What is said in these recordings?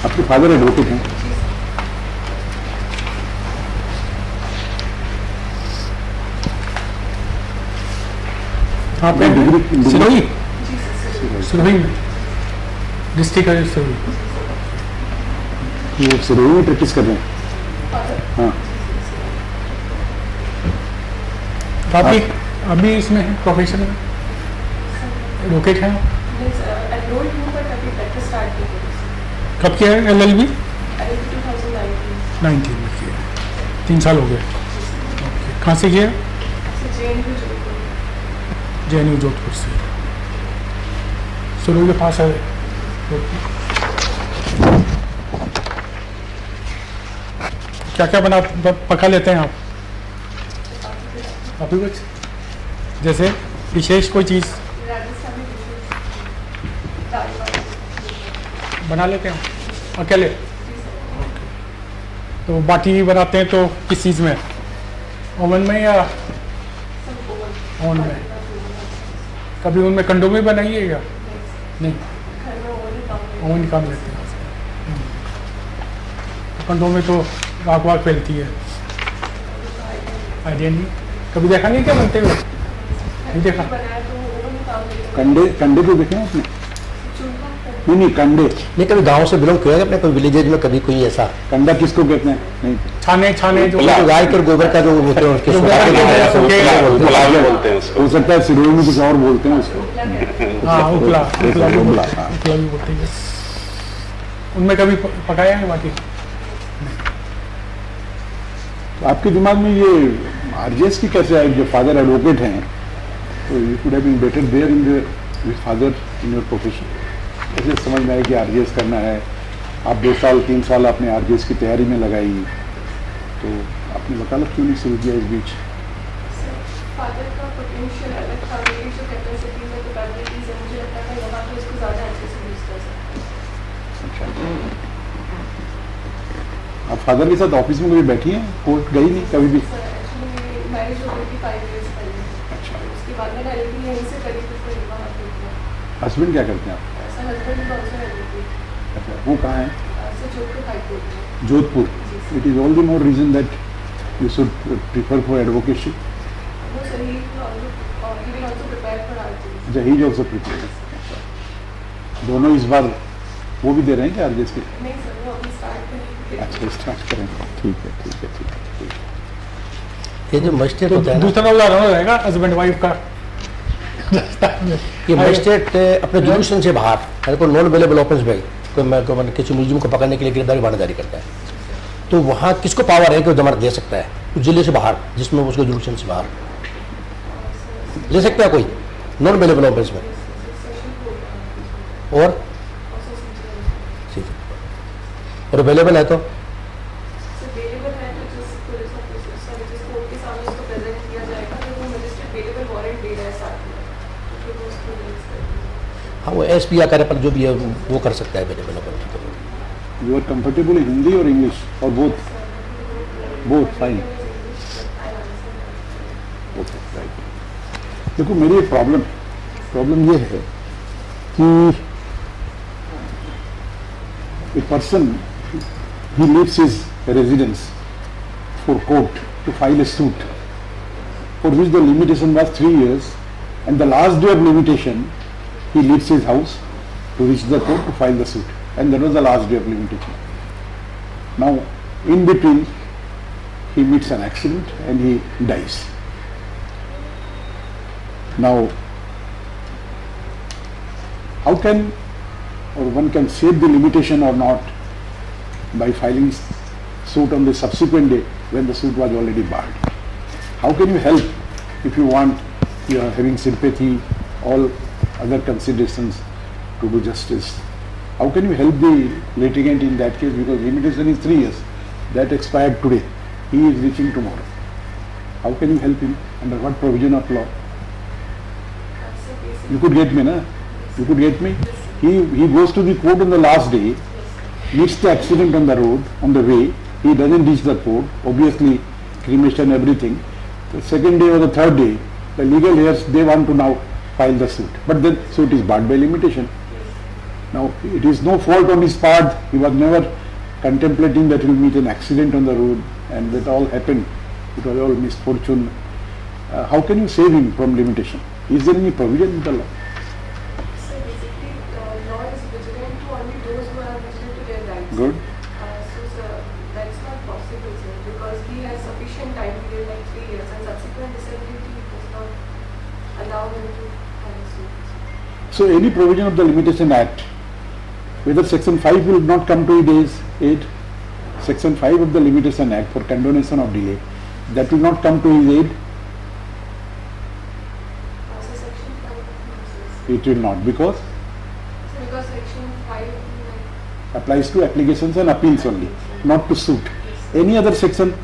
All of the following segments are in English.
आपके father advocate हैं? आप डिग्री सिरोही में डिस्ट्रिक्ट है सिरोही। ये सिरोही में प्रैक्टिस कर रहे हैं? हाँ। आप अभी इसमें है प्रोफेशन में एडवोकेट हैं? कब किया है LLB? 19 में किया, 3 साल हो गए। ओके, कहाँ से किया? JNU जोधपुर से। सिरोही के पास है। क्या क्या पका लेते हैं आप? अभी कुछ जैसे विशेष कोई चीज़ बना लेते हैं अकेले? तो बाटी बनाते हैं तो किस चीज़ में, ओवन में या ओवन में? कभी उनमें कंडों में बनाइएगा? नहीं, ओवन ही काम लेते हैं। कंडों में तो आग वाग फैलती है, आइडिया नहीं। कभी देखा नहीं क्या बनते हुए? नहीं देखा। कंडे तो देखे आपने? नहीं कंडे नहीं, कभी गांव से बिलोंग किया अपने कोई विलेजेज में, कभी कोई ऐसा कंडा किसको कहते हैं? नहीं, छाने जो गाय के गोबर का जो होते हैं उसके बोलते हैं। हो सकता है सिरोही में कुछ और बोलते हैं उसको। हाँ, उपला भी बोलते हैं। उनमें कभी पकाया है बाटी? तो आपके दिमाग में ये RJS की कैसे आए? जो फादर एडवोकेट हैं, तो you could have been better there in with father in your profession. ऐसे समझ में आया कि RJS करना है, आप 2 साल 3 साल आपने RJS की तैयारी में लगाई, तो आपने वकालत क्यों नहीं शुरू किया इस बीच? फादर का पोटेंशियल अलग था, मेरी जो कैपेसिटीज है, कैपेबिलिटीज है, मुझे लगता है वहाँ पे उसको ज़्यादा अच्छे से यूज़ कर सकते हैं। अच्छा, आप फादर के साथ ऑफिस में कभी बैठी हैं? कोर्ट गई नहीं कभी भी? एक्चुअली मैरिज हो गई थी 5 years पहले। अच्छा, उसके बाद मैंने LLB यहीं से करी थी, फिर वहाँ पे किया। हस्बैंड क्या करते हैं आप? ऐसा हस्बैंड भी ऑल्सो LLB। अच्छा, वो कहाँ है? जोधपुर हाई कोर्ट में। Jodhpur. It is all the more reason that you should prefer for advocacy. वो सही, he will also prepare for RJS। अच्छा, ही इज ऑल्सो प्रिपेयर। दोनों इस बार वो भी दे रहे हैं क्या RJS के? नहीं सर, वो अभी स्टार्ट करेंगे। अच्छा, स्टार्ट करेंगे। ठीक है। ये जो मजिस्ट्रेट तो होता है ना, दूसरा उदाहरण रहेगा हस्बैंड वाइफ का। ये मजिस्ट्रेट अपने जुडिशन से बाहर अगर कोई नॉन अवेलेबल ऑफेंस में कोई किसी मुलजिम को पकड़ने के लिए गिरफ्तारी वारंट जारी करता है, तो वहाँ किसको पावर है कि वो जमानत दे सकता है उस जिले से बाहर, जिसमें उसको जुडिशन से बाहर ले सकता है कोई नॉन अवेलेबल ऑफेंस में? और अवेलेबल है तो हाँ, वो SP या कार्य पर जो भी है वो कर सकता है available. You are comfortable in Hindi और इंग्लिश और बोथ फाइन? Okay, right. देखो, मेरी प्रॉब्लम ये है कि a person, he leaves his residence for court to file a suit for which the limitation was 3 years, and the last day of limitation he leaves his house to reach the court to file the suit, and that was the last day of limitation. Now in between he meets an accident and he dies. Now how can or one can save the limitation or not by filing suit on the subsequent day when the suit was already barred? How can you help if you want, you are having sympathy, all other considerations to do justice? How can you help the litigant in that case, because limitation is 3 years, that expired today, he is reaching tomorrow. How can you help him? Under what provision of law? You could get me, na? You could get me? He goes to the court on the last day, meets the accident on the road, on the way, he doesn't reach the court, obviously cremation, everything, the second day or the third day, the legal heirs, they want to now file the suit. But then suit is barred by limitation. Now, it is no fault on his part. He was never contemplating that he will meet an accident on the road, and that all happened. It was all misfortune. How can you save him from limitation? Is there any provision in the law? So basically, law is vigilant to only those who are vigilant to their rights. Good. So sir, that's not possible, sir, because he has sufficient time period, like 3 years, and subsequent disability does not allow him to file a suit. So, any provision of the Limitation Act, whether Section 5 will not come to his aid, Section 5 of the Limitation Act for condonation of delay, that will not come to his aid, So section 5, no, it will not, because so because section 5, like, applies to applications and appeals only, not to suit. Any other section,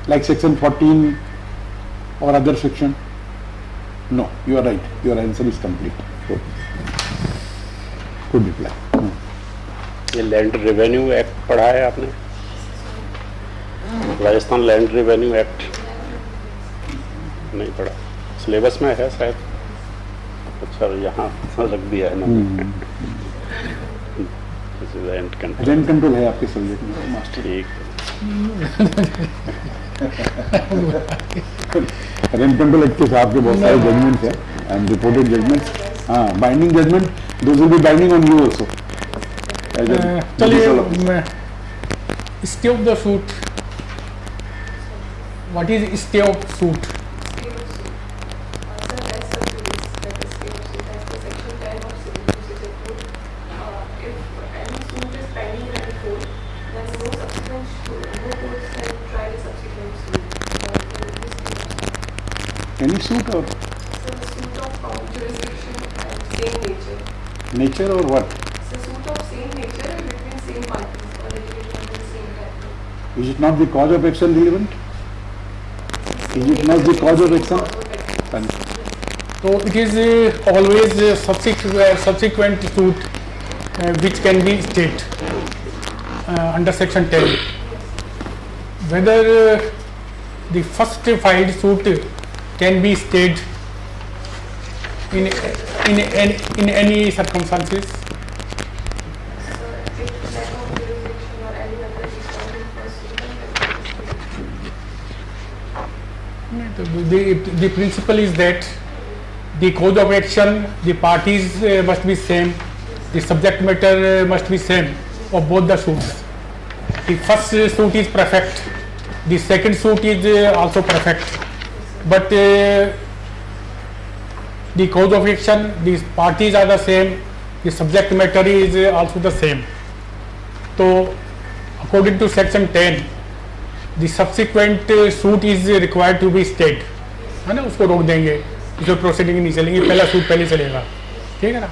like Section 14 or other section? No, you are right. Your answer is complete. Good. Good reply. ये land revenue act पढ़ा है आपने? Rajasthan land revenue act नहीं पढ़ा, syllabus में है शायद। अच्छा, यहाँ रख दिया है ना। रेंट कंट्रोल, रेंट कंट्रोल है आपके सब्जेक्ट में मास्टर। ठीक। रेंट कंट्रोल एक्ट के साथ के बहुत सारे जजमेंट्स हैं एंड रिपोर्टेड जजमेंट्स, हाँ, binding judgment, those will be binding on you also. चलिए, मैं stay of the suit, what is stay of suit? stay of suit. Sir, that's sub judice, that is stay of suit, that's the section 10 of Civil Procedure Code. If any suit is pending in any court, then no subsequent no courts can try the subsequent suit. There will be stay of suit. Any suit or So the suit of jurisdiction and same nature. nature or what? So suit of same nature and between same parties or litigated under the same category. Is it not the cause of action relevant? Is it not the cause of action? And So it is always subsequent suit which can be stayed under section 10. Whether the first filed suit can be stayed in any circumstances. So if lack of jurisdiction or any other reason for suit, then that will be stayed. The principle is that the cause of action, the parties must be same, the subject matter must be same of both the suits. The first suit is perfect, the second suit is also perfect, but the cause of action, the parties are the same, the subject matter is also the same. So according to section 10, the subsequent suit is required to be stayed, है ना, उसको रोक देंगे, जो proceeding नहीं चलेंगी, पहला suit पहले चलेगा, ठीक है ना।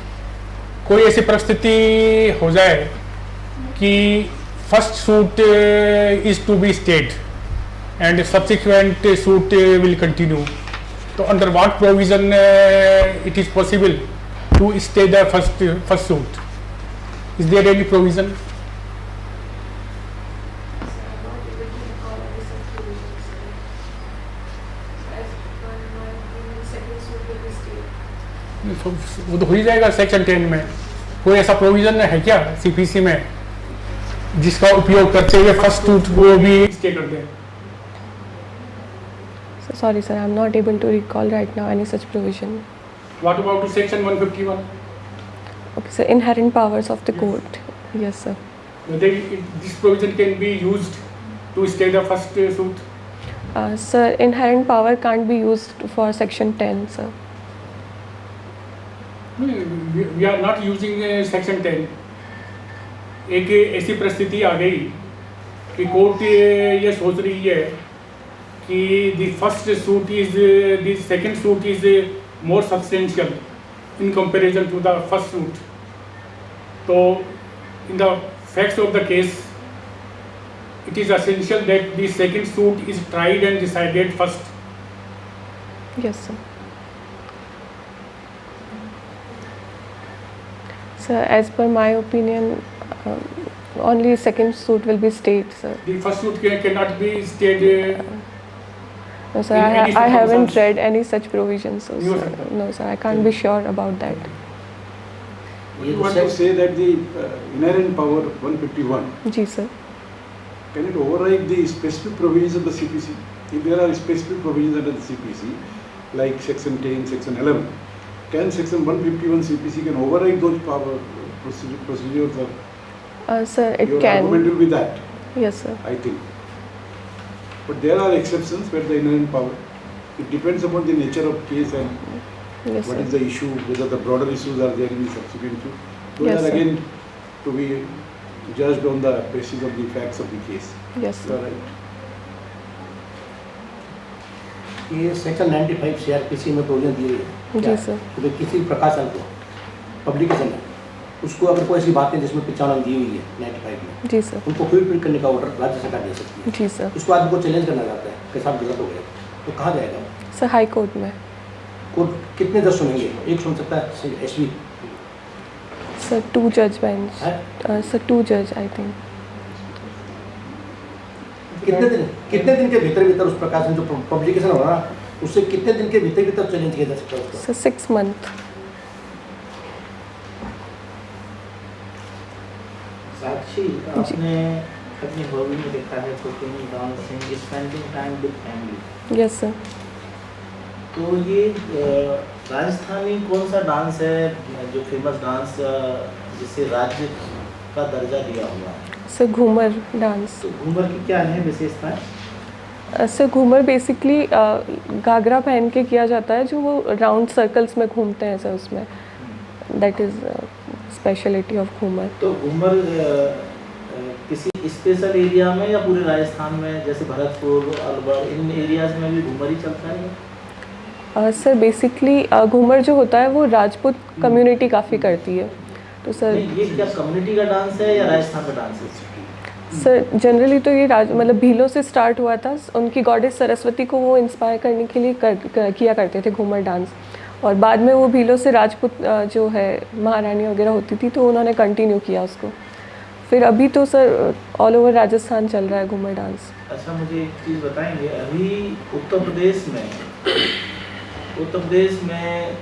कोई ऐसी परिस्थिति हो जाए कि first suit is to be stayed and subsequent suit will continue, तो under what provision it is possible to stay the first suit? Is there any provision? वो तो हो ही जाएगा सेक्शन 10 में। कोई ऐसा प्रोविजन है क्या सीपीसी में जिसका उपयोग करते हुए फर्स्ट सूट वो भी स्टे कर दें? So sorry, sir, I'm not able to recall right now any such provision. What about section 151? Okay, so inherent powers of the court. Yes, sir. This provision can be used to stay the first suit? Sir, inherent power can't be used for section 10, sir. We are not using section 10. एक ऐसी परिस्थिति आ गई कि court ये सोच रही है कि the first suit is the second suit is more substantial in comparison to the first suit. So in the facts of the case, it is essential that the second suit is tried and decided first. Yes, sir. Sir, as per my opinion, only second suit will be stayed, sir. The first suit cannot be stayed. No, sir, In addition I to haven't some- read any such provisions. So, No, sir, sir. no, sir, I can't be sure about that. You want to say that the inherent power 151, जी sir. can it override the specific provisions of the CPC? If there are specific provisions under the CPC, like section 10, section 11, can section 151 CPC can override those power procedures? Or Sir, it your can. argument will be that, Yes, sir. I think. But there are exceptions where the inherent power, it depends upon the nature of case and Yes, what sir. is the issue, whether the broader issues are there in the subsequent issue. Those Yes, are sir. again to be judged on the basis of the facts of the case. Yes, You sir. are right. ये section 95 CRPC में provision दी हुई है जी, sir. तो किसी प्रकाशन को publication है उसको अगर कोई ऐसी बातें जिसमें 95 दी हुई है 95 में जी सर। उनको फुलफिल करने का ऑर्डर राज्य सरकार दे सकती है। जी सर। उसको आदमी को चैलेंज करना चाहता है कि साहब गलत हो गया तो कहाँ जाएगा? सर, हाई कोर्ट में। कोर्ट कितने जज सुनेंगे? एक सुन सकता है एसवी। सर, 2 जज बेंच। सर, 2 जज आई थिंक। कितने दिन के भीतर उस प्रकाशन जो पब्लिकेशन हो रहा उससे कितने दिन के भीतर चैलेंज किया जा सकता है उसको? Sir, 6 month. साक्षी, आपने अपनी हॉबी में देखा है cooking, dancing, spending time with family. Yes sir. तो ये राजस्थानी कौन सा डांस है जो फेमस डांस जिसे राज्य का दर्जा दिया हुआ है? Sir, Ghoomar dance. तो घूमर की क्या है विशेषताएं? सर, घूमर बेसिकली घाघरा पहन के किया जाता है जो वो राउंड सर्कल्स में घूमते हैं सर, उसमें that is speciality of Ghoomar. तो घूमर किसी स्पेशल एरिया में या पूरे राजस्थान में, जैसे भरतपुर, अलवर, इन एरियाज में भी घूमर ही चलता है? सर, बेसिकली घूमर जो होता है वो राजपूत कम्युनिटी काफ़ी करती है, तो सर ये क्या कम्युनिटी का डांस है या राजस्थान का डांस है? सर जनरली तो ये मतलब भीलों से स्टार्ट हुआ था। उनकी गॉडेस सरस्वती को वो इंस्पायर करने के लिए किया करते थे घूमर डांस, और बाद में वो भीलों से राजपूत जो है महारानी वगैरह होती थी तो उन्होंने कंटिन्यू किया उसको। फिर अभी तो सर ऑल ओवर राजस्थान चल रहा है घूमर डांस। अच्छा, मुझे एक चीज़ बताएंगे, अभी उत्तर प्रदेश में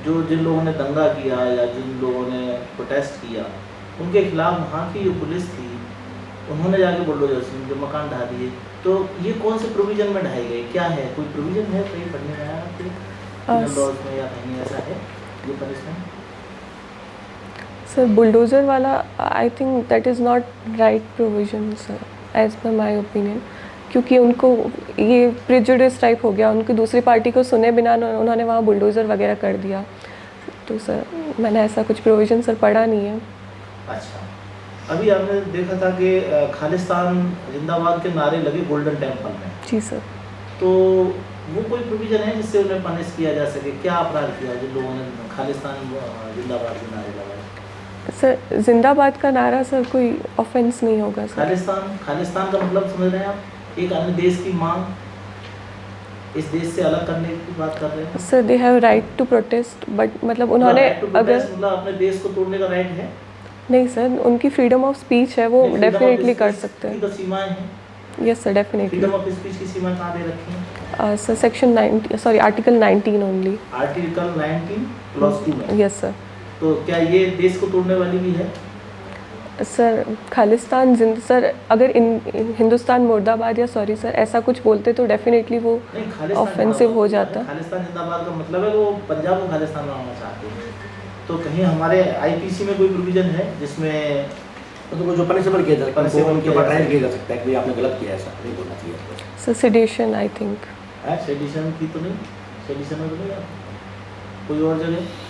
जो जिन लोगों ने दंगा किया या जिन लोगों ने प्रोटेस्ट किया उनके खिलाफ वहाँ की जो पुलिस थी उन्होंने जाके बुलडोजर से जो मकान ढा दिए, तो ये कौन से प्रोविजन में ढाए गए? क्या है, कोई प्रोविजन है कहीं पढ़ने में आया आपके लॉज में या कहीं ऐसा है ये पनिशमेंट? सर, बुलडोज़र वाला I think that is not right provision sir, as per my opinion, क्योंकि उनको ये प्रेजुडिस टाइप हो गया, उनकी दूसरी पार्टी को सुने बिना उन्होंने वहाँ बुलडोज़र वगैरह कर दिया। तो सर मैंने ऐसा कुछ प्रोविजन सर पढ़ा नहीं है। अच्छा, अभी आपने देखा था कि खालिस्तान जिंदाबाद के नारे लगे गोल्डन टेम्पल में। जी सर। तो वो कोई प्रोविजन है जिससे उन्हें पनिश किया जा सके? क्या अपराध किया जिन लोगों ने खालिस्तान जिंदाबाद के नारे लगाए? सर, जिंदाबाद का नारा सर कोई ऑफेंस नहीं होगा सर। खालिस्तान का मतलब समझ रहे हैं आप? एक अन्य देश की मांग, इस देश से अलग करने की बात कर रहे हैं sir. They have right to protest, but मतलब उन्होंने अगर मतलब अपने देश को तोड़ने का राइट है? नहीं सर, उनकी फ्रीडम ऑफ स्पीच है, वो डेफिनेटली कर सकते हैं। तो सीमाएं हैं? Yes sir, definitely. Freedom of speech की सीमाएं कहाँ दे रखी हैं? Sir, section 90 sorry article 19 only. Article 19 clause 2 में? Yes sir. तो क्या ये देश को तोड़ने वाली भी है? सर, खालिस्तान सर अगर हिंदुस्तान मुर्दाबाद या सॉरी सर ऐसा कुछ बोलते तो डेफिनेटली वो ऑफेंसिव हो जाता। खालिस्तान जिंदाबाद का मतलब है वो पंजाब को खालिस्तान बनाना चाहते हैं। तो कहीं हमारे आईपीसी में कोई प्रोविजन है जिसमें तो जो पनिशेबल किया जा सकता है, उनके ऊपर ट्रायल किया जा सकता है कि भाई आपने गलत किया, ऐसा नहीं बोलना चाहिए। Sir, sedition I think. है सेडिशन की तो नहीं, सेडिशन में तो नहीं आप कोई और जगह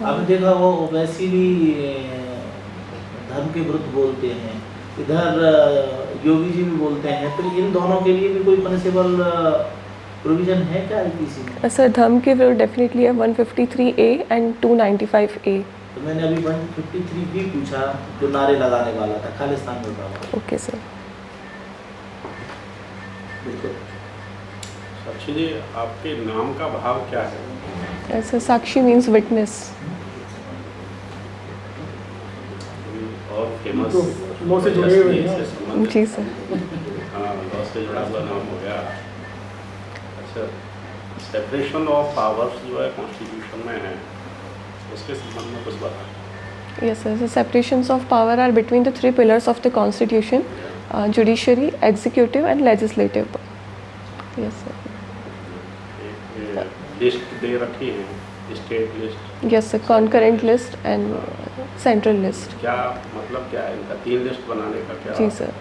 आपने देखा वो वैसी भी धर्म के विरुद्ध बोलते हैं, इधर योगी जी भी बोलते हैं, तो इन दोनों के लिए भी कोई पनिशेबल प्रोविजन है क्या आईपीसी में? सर, धर्म के विरुद्ध डेफिनेटली है 153A एंड 295A। तो मैंने अभी 153 भी पूछा जो नारे लगाने वाला था खालिस्तान में। Okay sir. बिल्कुल। साक्षी जी, आपके नाम का भाव क्या है? सर, साक्षी मीन्स विटनेस। और फेमस लो से जुड़े हुए हैं। से संबंधित जी सर। हाँ, लॉ से जुड़ा हुआ नाम हो गया। अच्छा, सेपरेशन ऑफ पावर्स जो है कॉन्स्टिट्यूशन में है, उसके संबंध में कुछ बता। Yes, sir. The separations of power are between the three pillars of the Constitution: judiciary, executive, and legislative. Yes, sir. एक लिस्ट दे रखी है, state list. Yes, sir. Concurrent list and central list. क्या मतलब क्या है इनका, 3 लिस्ट बनाने का क्या? जी सर,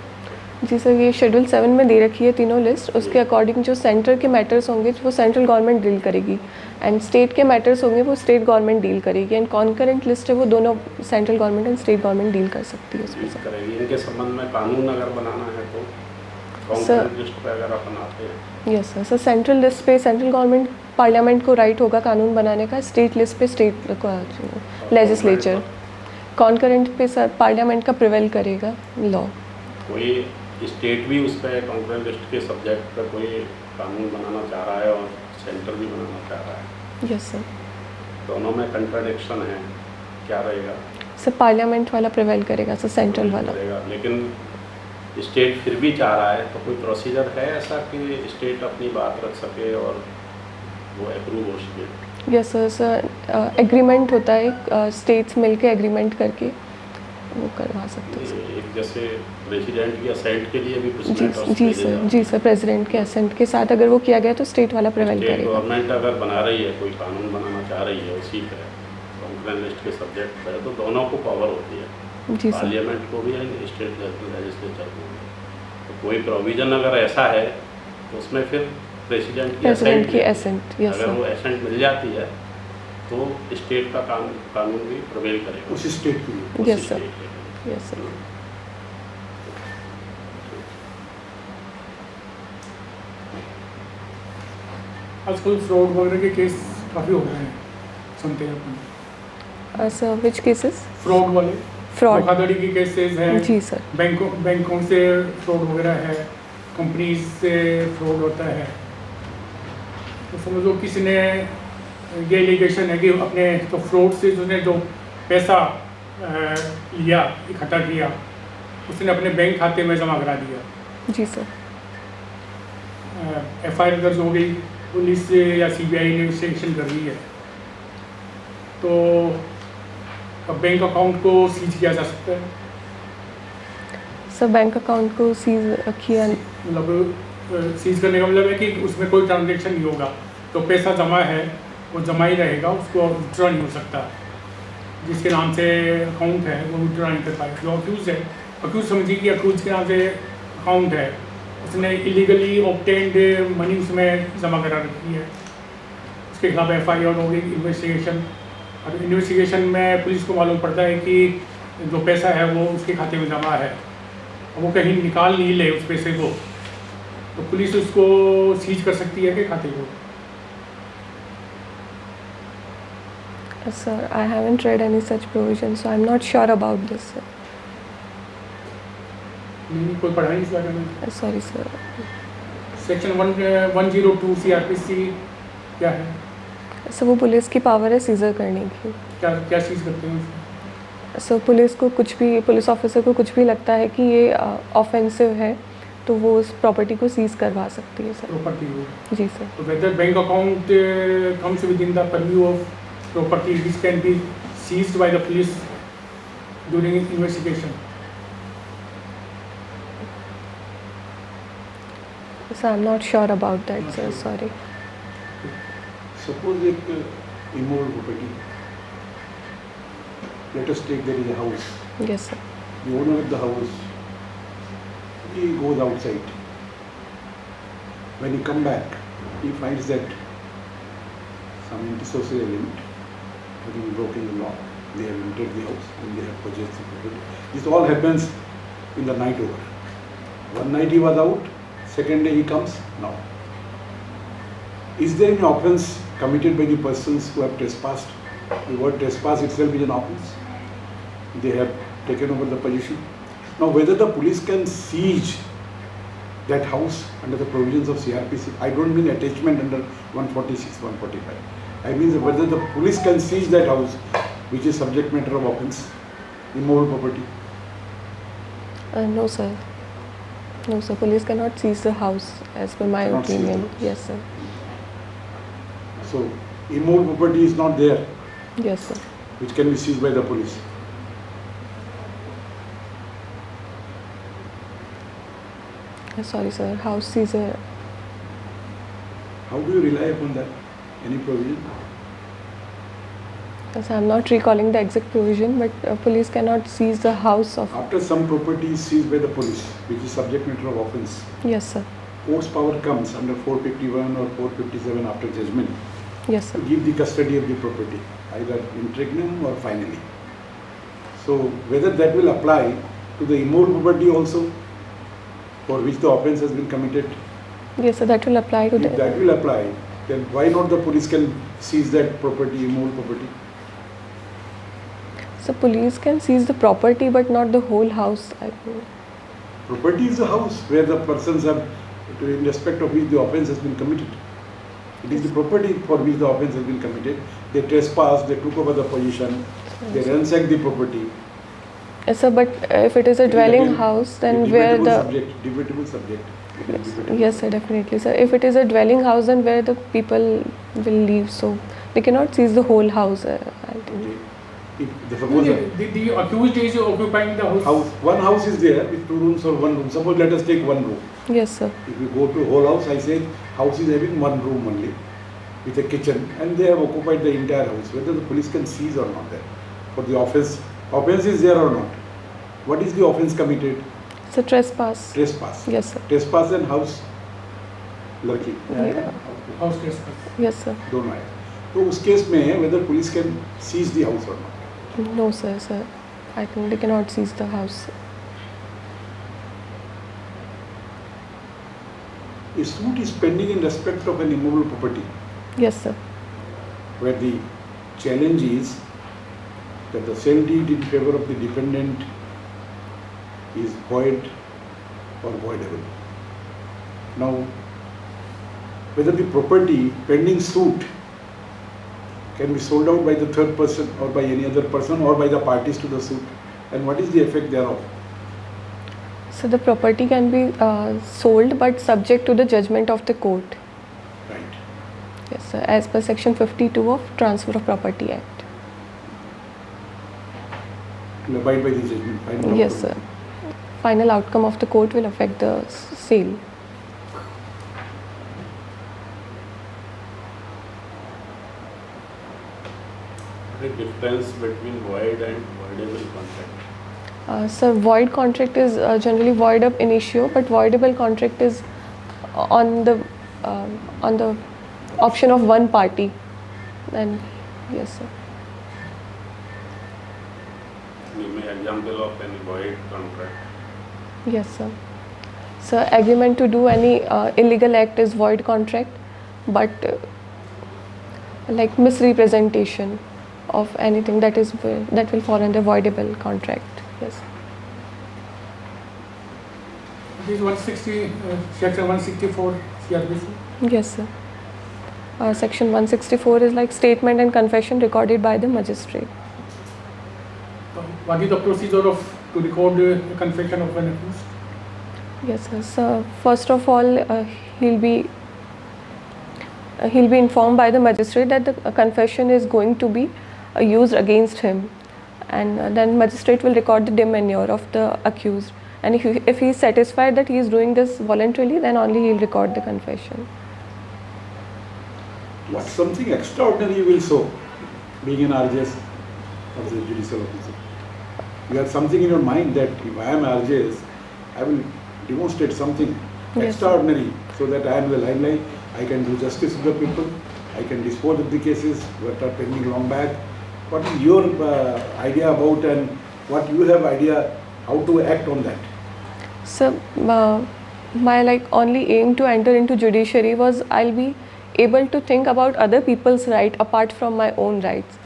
जी सर, ये शेड्यूल 7 में दे रखी है तीनों लिस्ट। उसके अकॉर्डिंग जो सेंटर के मैटर्स होंगे वो सेंट्रल गवर्नमेंट डील करेगी, एंड स्टेट के मैटर्स होंगे वो स्टेट गवर्नमेंट डील करेगी, एंड कॉन्करेंट लिस्ट है वो दोनों central government and state government deal कर सकती है उसमें। डील करेगी। इनके संबंध में कानून अगर बनाना है तो कॉन्करेंट लिस्ट पे अगर आप बनाते हैं। Yes sir, sir central list पे सेंट्रल गवर्नमेंट पार्लियामेंट को राइट होगा कानून बनाने का, स्टेट लिस्ट पे स्टेट लेजिस्लेचर, कॉन्करेंट पे सर पार्लियामेंट का प्रिवेल करेगा लॉ। कोई स्टेट भी उस पर कॉन्करेंट लिस्ट के सब्जेक्ट पर कोई कानून बनाना चाह रहा है और सेंटर भी बनाना चाह रहा है। यस सर, दोनों में कंट्राडिक्शन है, क्या रहेगा? सर पार्लियामेंट वाला प्रिवेल करेगा, सर सेंट्रल वाला करेगा, लेकिन स्टेट फिर भी चाह रहा है, तो कोई प्रोसीजर है ऐसा कि स्टेट अपनी बात रख सके और वो अप्रूव हो सके? यस सर, सर एग्रीमेंट होता है, स्टेट्स मिलके एग्रीमेंट करके वो करवा सकते हैं। एक जैसे प्रेसिडेंट की असेंट के लिए भी कुछ जी जी सर, जी सर, प्रेसिडेंट के असेंट के साथ अगर वो किया गया तो स्टेट वाला प्रिवेल स्टेट करेगा। गवर्नमेंट अगर बना रही है, कोई कानून बनाना चाह रही है उसी पे कॉन्करेंट लिस्ट के सब्जेक्ट पर, तो दोनों को पावर होती है, जी सर, पार्लियामेंट को भी है, स्टेट लेजिस्लेचर को भी। तो कोई प्रोविजन अगर ऐसा है तो उसमें फिर प्रेसिडेंट की एसेंट, यस अगर वो सर, एसेंट मिल जाती है तो स्टेट का कानून भी प्रिवेल करेगा उसी स्टेट के लिए। Yes sir, yes sir. आजकल फ्रॉड वगैरह के केस काफ़ी हो रहे हैं, सुनते हैं अपन। Sir which cases? फ्रॉड वाले, फ्रॉड, धोखाधड़ी के केसेस हैं। जी सर, बैंकों से फ्रॉड वगैरह है, कंपनीज से फ्रॉड होता है। तो समझ लो किसी ने ये एलिगेशन है कि अपने तो फ्रॉड से उसने जो पैसा लिया, इकट्ठा किया, उसने अपने बैंक खाते में जमा करा दिया। जी सर, FIR दर्ज हो गई, पुलिस या CBI ने इन्वेस्टिगेशन कर रही है, तो अब बैंक अकाउंट को सीज किया जा सकता है। सर बैंक अकाउंट को सीज किया, मतलब सीज करने का मतलब है कि उसमें कोई ट्रांजेक्शन नहीं होगा, तो पैसा जमा है वो जमा ही रहेगा, उसको विड्रॉ नहीं हो सकता। जिसके नाम से अकाउंट है वो विड्रॉ नहीं कर पाएगा। जो अक्यूज है, अक्यूज समझिए कि अक्यूज के नाम से अकाउंट है, उसने इलीगली ऑब्टेन्ड मनी उसमें जमा करा रखी है, उसके खिलाफ FIR हो गई, इन्वेस्टिगेशन। और इन्वेस्टिगेशन में पुलिस को मालूम पड़ता है कि जो पैसा है वो उसके खाते में जमा है, और वो कहीं निकाल नहीं ले उस पैसे को, तो पुलिस उसको सीज कर सकती है कि खाते को। sir, I haven't read any such provision, so I'm not sure about this, sir. नहीं, कोई पढ़ा नहीं इस बारे में। Sorry sir. सेक्शन 102 CRPC क्या है? सर वो पुलिस की पावर है सीजर करने की। क्या क्या चीज़ करते हैं उसमें? सर पुलिस को कुछ भी, पुलिस ऑफिसर को कुछ भी लगता है कि ये ऑफेंसिव है तो वो उस प्रॉपर्टी को सीज करवा सकती है सर। प्रॉपर्टी को। जी सर। तो whether bank account comes within the purview of property which can be seized by the police during investigation. So I'm not sure about that, sir. Sorry. Suppose एक immovable property. Let us take there is a house. Yes, sir. The owner of the house, he goes outside. When he come back, he finds that some antisocial element having broken the law, they have entered the house and they have purchased the property. This all happens in the night over. One night he was out, second day he comes now. Is there any offence committed by the persons who have trespassed? The word trespass itself is an offence. They have taken over the possession. Now whether the police can seize that house under the provisions of CRPC, I don't mean attachment under 146, 145. I mean whether the police can seize that house which is subject matter of offence, immovable property. No, sir. No, sir. Police cannot seize the house, as per my Cannot seize the opinion. house. Yes, sir. So immovable property is not there, Yes, sir. which can be seized by the police. Sorry, sir. House seizure. How do you rely upon that? Any provision? Yes, I'm not recalling the exact provision, but police cannot seize the house of. After some property is seized by the police, which is subject matter of offence, Yes, sir. court's power comes under 451 or 457 after judgment Yes, sir. to give the custody of the property, either interregnum or finally. So whether that will apply to the immovable property also, for which the offence has been committed, Yes, sir. That will apply to if that the. will apply, then why not the police can seize that property, immovable property? So police can seize the property, but not the whole house. I think. Property is a house where the persons are, in respect of which the offence has been committed. It is the property for which the offence has been committed. They trespassed, they took over the position, they ransacked the property. Yes, sir. But if it is a dwelling Again, house, a then where debatable the. subject, debatable subject. It is debatable Yes, sir. Definitely, sir. If it is a dwelling house, then where the people will live, so they cannot seize the whole house. I think. Okay. If the suppose The accused is occupying the house. one house is there with 2 rooms or 1 room. Suppose let us take 1 room. Yes, sir. If you go to whole house, I say house is having 1 room only with a kitchen, and they have occupied the entire house. Whether the police can seize or not there for the offence is there or not. What is the offence committed? It's a trespass. Trespass. Yes, sir. Trespass and house लड़की Yeah. House trespass. Yes, sir. दोनों है. तो उस case में whether police can seize the house or not. No, sir. I think they cannot seize the house. A suit is pending in respect of an immovable property, Yes, sir. where the challenge is that the sale deed in favor of the defendant is void or voidable. Now, whether the property pending suit can be sold out by the third person or by any other person or by the parties to the suit, and what is the effect thereof? So the property can be sold, but subject to the judgment of the court. Right. Yes, sir. As per Section 52 of Transfer of Property Act. To abide by the judgment. Final Yes, outcome. sir. Final outcome of the court will affect the sale. The difference between void and voidable contract. Sir, void contract is generally void ab initio, but voidable contract is on the option of one party. And yes, sir. Give me example of any void contract. Yes, sir. So agreement to do any illegal act is void contract, but like misrepresentation of anything that will fall under voidable contract. Yes. This is 160, section 164 CRPC. Yes, sir. Section 164 is like statement and confession recorded by the magistrate. What is the procedure to record the confession of an accused? Yes, sir. So first of all, he'll be informed by the magistrate that the confession is going to be used against him, and then magistrate will record the demeanor of the accused, and if he is satisfied that he is doing this voluntarily, then only he will record the confession. What something extraordinary you will show, being an RJS or the judicial officer? You have something in your mind that if I am RJS, I will demonstrate something Yes, extraordinary so that I am the limelight, I can do justice to the people, I can dispose of the cases that are pending long back. What is your idea about, and what you have idea how to act on that? So my only aim to enter into judiciary was I'll be able to think about other people's right apart from my own rights.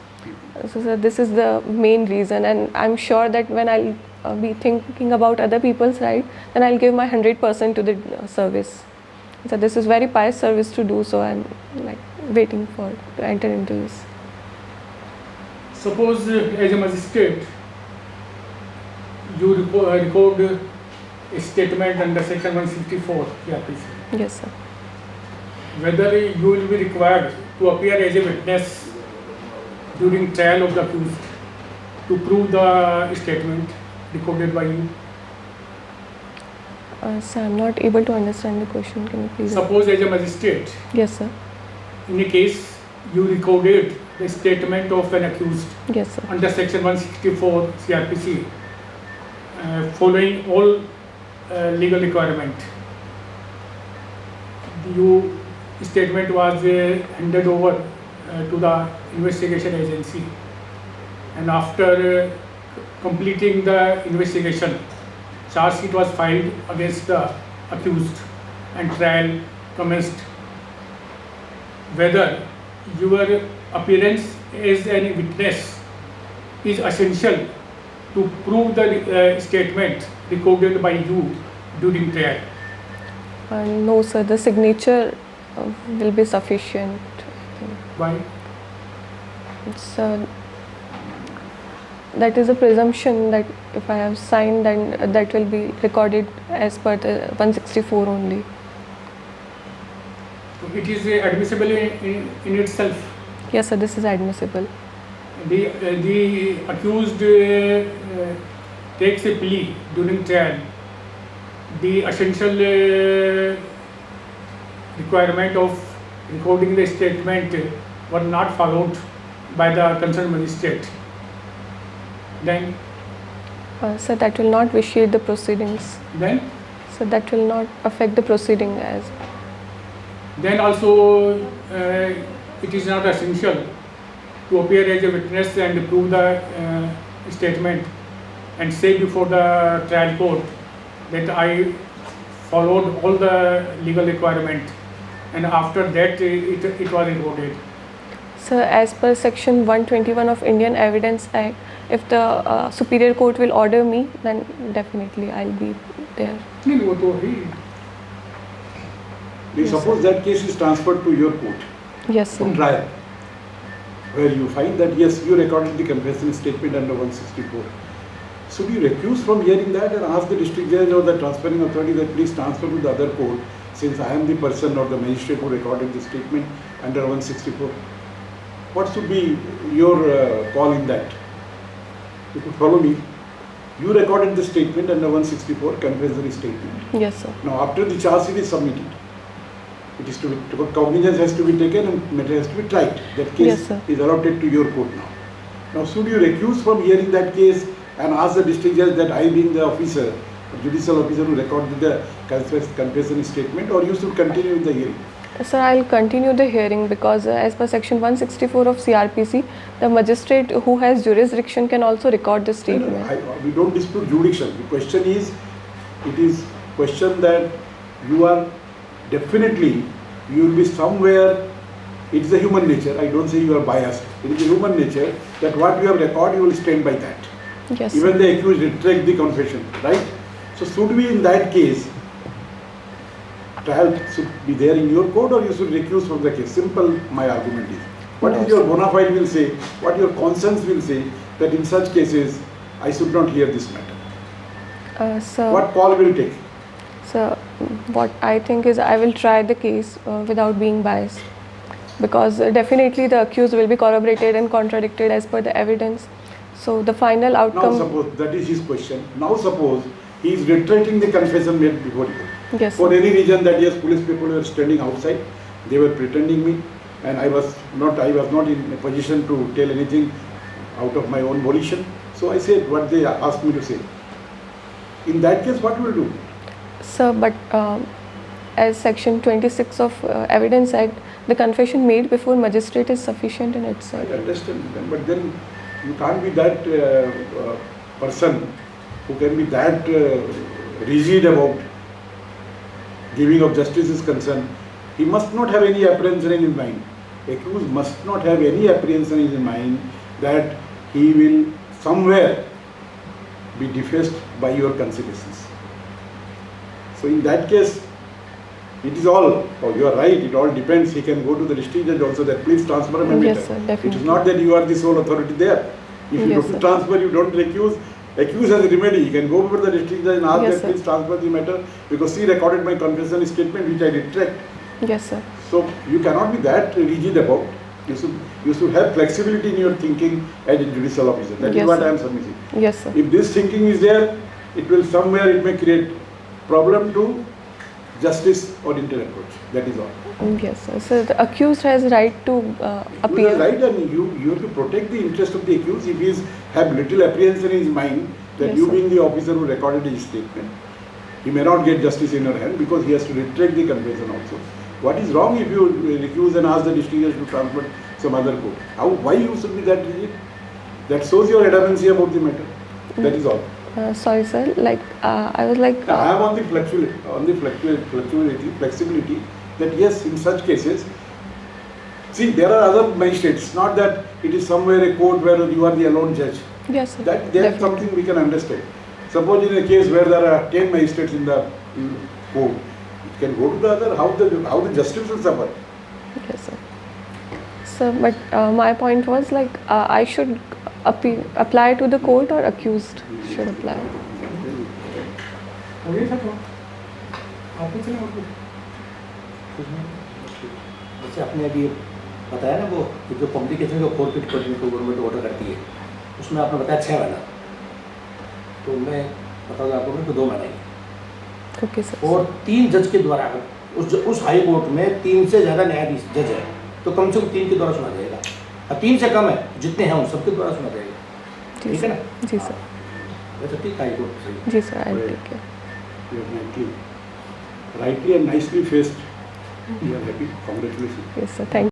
So this is the main reason, and I'm sure that when I'll be thinking about other people's right, then I'll give my 100% to the service. So this is very pious service to do, so I'm waiting to enter into this. Suppose as a magistrate, you record a statement under section 164 CRPC. Yes, sir. Whether you will be required to appear as a witness during trial of the accused to prove the statement recorded by you. Sir, I'm not able to understand the question. Can you please? Suppose as a magistrate, Yes, sir. in a case you recorded the statement of an accused Yes, sir. under section 164 CRPC, following all legal requirement. Your statement was handed over to the investigation agency, and after completing the investigation, charge sheet was filed against the accused and trial commenced. Whether your appearance as a witness is essential to prove the statement recorded by you during trial. No, sir. The signature will be sufficient. Why? So that is a presumption that if I have signed, then that will be recorded as per the 164 only. It is admissible in itself. Yes, sir. This is admissible. The accused takes a plea during trial. The essential requirement of recording the statement were not followed by the concerned magistrate. Then So that will not vitiate the proceedings. So that will not affect the proceeding as. Then also it is not essential to appear as a witness and prove the statement and say before the trial court that I followed all the legal requirement, and after that it was recorded. So as per section 121 of Indian Evidence Act, if the superior court will order me, then definitely I'll be there. नहीं, वो तो है। Please suppose that case is transferred to your court Yes, sir. on trial, where you find that yes, you recorded the confession statement under 164. Should you recuse from hearing that and ask the district judge or the transferring authority that please transfer to the other court, since I am the person or the magistrate who recorded the statement under 164? What should be your call in that? You could follow me. You recorded the statement under 164, confessory statement. Yes, sir. Now, after the charge sheet is submitted, it is to be, cognizance has to be taken and matter has to be tried. That case Yes, sir. is allotted to your court now. Now, should you recuse from hearing that case and ask the district judge that I being the officer, judicial officer who recorded the confession statement, or you should continue with the hearing? Sir, I'll continue the hearing because as per section 164 of CRPC, the magistrate who has jurisdiction can also record the statement. We don't dispute jurisdiction. The question is, it is question that you are definitely, you will be somewhere, it is a human nature, I don't say you are biased, it is a human nature that what you have recorded, you will stand by that. Yes, Even sir. the accused retract the confession, right? So should we in that case, trial should be there in your court or you should recuse from the case? Simple, my argument is. What No, is your sir. bona fide will say, what your conscience will say, that in such cases, I should not hear this matter. So, What call will take? So what I think is I will try the case without being biased, because definitely the accused will be corroborated and contradicted as per the evidence. So the final Now outcome. suppose, that is his question. Now suppose he is retracting the confession made before you. Yes, For sir. any reason that yes, police people were standing outside, they were pretending me, and I was not in a position to tell anything out of my own volition. So I said what they asked me to say. In that case, what will you do? Sir, but as section 26 of Evidence Act, the confession made before magistrate is sufficient in I itself. understand, but then you can't be that person who can be that rigid about giving of justice is concerned. He must not have any apprehension in his mind. Accused must not have any apprehension in his mind that he will somewhere be defaced by your considerations. So in that case, it is all, you are right, it all depends. He can go to the district judge also that please transfer my matter. Yes, sir, It is definitely. not that you are the sole authority there. If you Yes, don't sir. transfer, you don't recuse, accused has a remedy. He can go before the district judge and ask Yes, that sir. please transfer the matter because he recorded my confession statement which I retract. Yes, sir. So you cannot be that rigid about. You should have flexibility in your thinking as a judicial officer. That is Yes, what sir. I am submitting. Yes, sir. If this thinking is there, it will somewhere it may create problem to justice-oriented approach. That is all. Yes, sir. So the accused has right to You appeal. are right, and you have to protect the interest of the accused. If he have little apprehension in his mind that Yes, you sir. being the officer who recorded his statement, he may not get justice in your hand because he has to retract the confession also. What is wrong if you recuse and ask the district judge to transfer some other court? Why you should be that rigid? That shows your adamancy about the matter. That is all. Sorry, sir. Like I was like. I am on the flexibility that yes, in such cases, see there are other magistrates. Not that it is somewhere a court where you are the alone judge. Yes, sir. That's Definitely. something we can understand. Suppose in a case where there are 10 magistrates in the court, it can go to the other. How the justice will suffer? Yes, sir. So, but my point was like I should apply to the court or accused should apply. हो गई sir आप पूछ रहे हो जैसे आपने अभी बताया ना वो कि जो कॉम्प्लिकेशन को फोरफिट करने को गवर्नमेंट ऑर्डर करती है उसमें आपने बताया 6 महीना, तो मैं बताऊँ आपको कि 2 महीना ही ओके सर. और 3 जज के द्वारा अगर उस हाई कोर्ट में 3 से ज़्यादा न्यायाधीश जज है तो कम से कम 3 के द्वारा सुना जाएगा, और 3 से कम है जितने हैं उन सबके द्वारा सुना जाएगा. जी ठीक है ना? सर. जी सर. वैसे ठीक हाई कोर्ट सही. जी sir. I take care. You have rightly and nicely faced. You are happy. Congratulations. Yes, sir. Thank you.